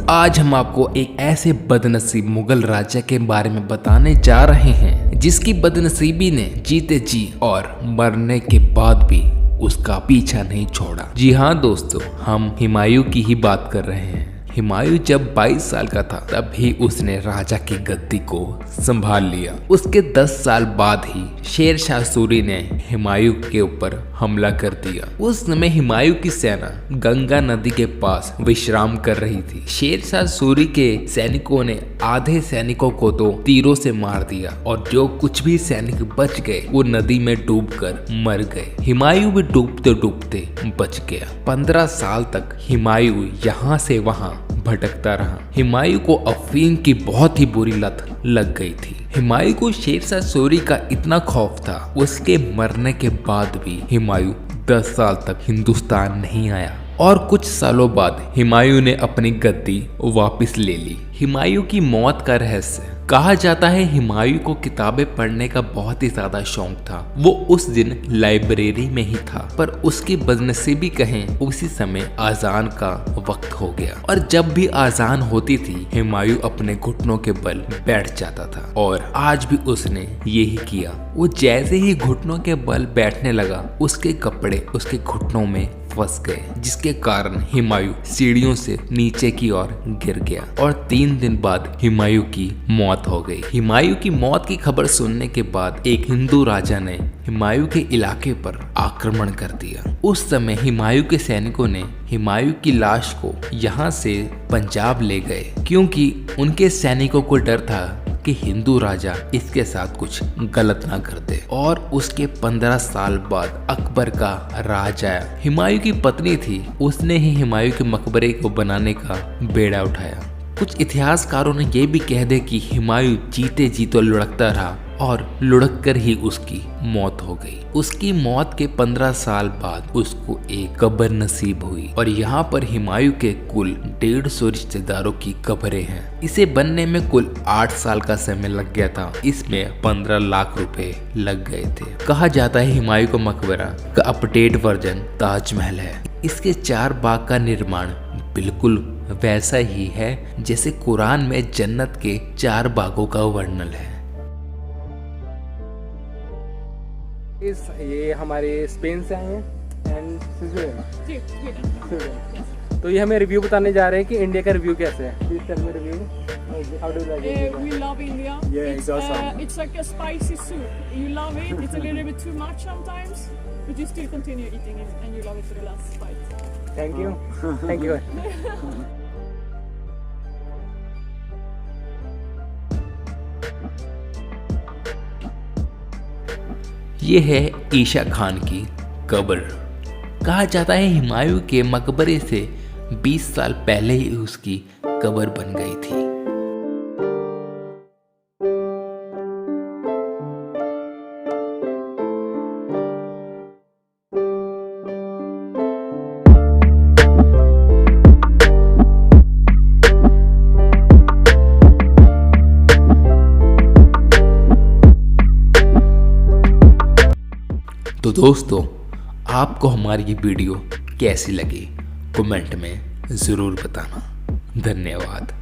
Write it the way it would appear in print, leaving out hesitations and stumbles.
आज हम आपको एक ऐसे बदनसीब मुगल राजा के बारे में बताने जा रहे हैं जिसकी बदनसीबी ने जीते जी और मरने के बाद भी उसका पीछा नहीं छोड़ा। जी हाँ दोस्तों, हम हुमायूं की ही बात कर रहे हैं। हुमायूं जब 22 साल का था तब ही उसने राजा की गद्दी को संभाल लिया। उसके 10 साल बाद ही शेर शाह सूरी ने हुमायूं के ऊपर हमला कर दिया। उस समय हुमायूं की सेना गंगा नदी के पास विश्राम कर रही थी। शेर शाह सूरी के सैनिकों ने आधे सैनिकों को तो तीरों से मार दिया और जो कुछ भी सैनिक बच गए वो नदी में डूबकर मर गए। हुमायूं भी डूबते डूबते बच गया। 15 साल तक हुमायूं यहाँ से वहाँ भटकता रहा। हुमायूं को अफीम की बहुत ही बुरी लत लग गई थी। हुमायूं को शेर शाह सूरी का इतना खौफ था, उसके मरने के बाद भी हुमायूं 10 साल तक हिंदुस्तान नहीं आया और कुछ सालों बाद हुमायूं ने अपनी गद्दी वापस ले ली। हुमायूं की मौत का रहस्य। कहा जाता है हुमायूं को किताबें पढ़ने का बहुत ही ज्यादा शौक था। वो उस दिन लाइब्रेरी में ही था, पर उसकी बदनसीबी कहें उसी समय आजान का वक्त हो गया और जब भी आजान होती थी हुमायूं अपने घुटनों के बल बैठ जाता था और आज भी उसने यही किया। वो जैसे ही घुटनों के बल बैठने लगा उसके कपड़े उसके घुटनों में फंस गए, जिसके कारण हुमायूं सीढ़ियों से नीचे की ओर गिर गया और 3 दिन बाद हुमायूं की मौत हो गई। हुमायूं की मौत की खबर सुनने के बाद एक हिंदू राजा ने हुमायूं के इलाके पर आक्रमण कर दिया। उस समय हुमायूं के सैनिकों ने हुमायूं की लाश को यहाँ से पंजाब ले गए क्योंकि उनके सैनिकों को डर था कि हिंदू राजा इसके साथ कुछ गलत ना कर दे। और उसके 15 साल बाद अकबर का राज आया। हुमायूं की पत्नी थी, उसने ही हुमायूं के मकबरे को बनाने का बेड़ा उठाया। कुछ इतिहासकारों ने यह भी कह दे कि हुमायूं जीते जी तो लुढ़कता रहा और लुढ़क कर ही उसकी मौत हो गई। उसकी मौत के 15 साल बाद उसको एक कब्र नसीब हुई और यहाँ पर हुमायूं के कुल 150 रिश्तेदारों की कब्रें हैं। इसे बनने में कुल 8 साल का समय लग गया था। इसमें 15 लाख रुपए लग गए थे। कहा जाता है हुमायूं का मकबरा का अपडेट वर्जन ताजमहल है। इसके 4 बाग का निर्माण बिल्कुल वैसा ही है जैसे कुरान में जन्नत के 4 बागों का वर्णन है। ये हमारे स्पेन से आए हैं एंड स्विट्जरलैंड। तो ये हमें रिव्यू बताने जा रहे हैं कि इंडिया का रिव्यू कैसे है। Please tell me review. How do you like it? We love India. Yeah, it's awesome. It's like a spicy soup. You love it. It's a little bit too much sometimes, but you still continue eating it and you love it to the last bite. Thank you. Thank you. ये है ईशा खान की कब्र। कहा जाता है हुमायूं के मकबरे से 20 साल पहले ही उसकी कब्र बन गई थी। तो दोस्तों, आपको हमारी ये वीडियो कैसी लगी कमेंट में ज़रूर बताना। धन्यवाद।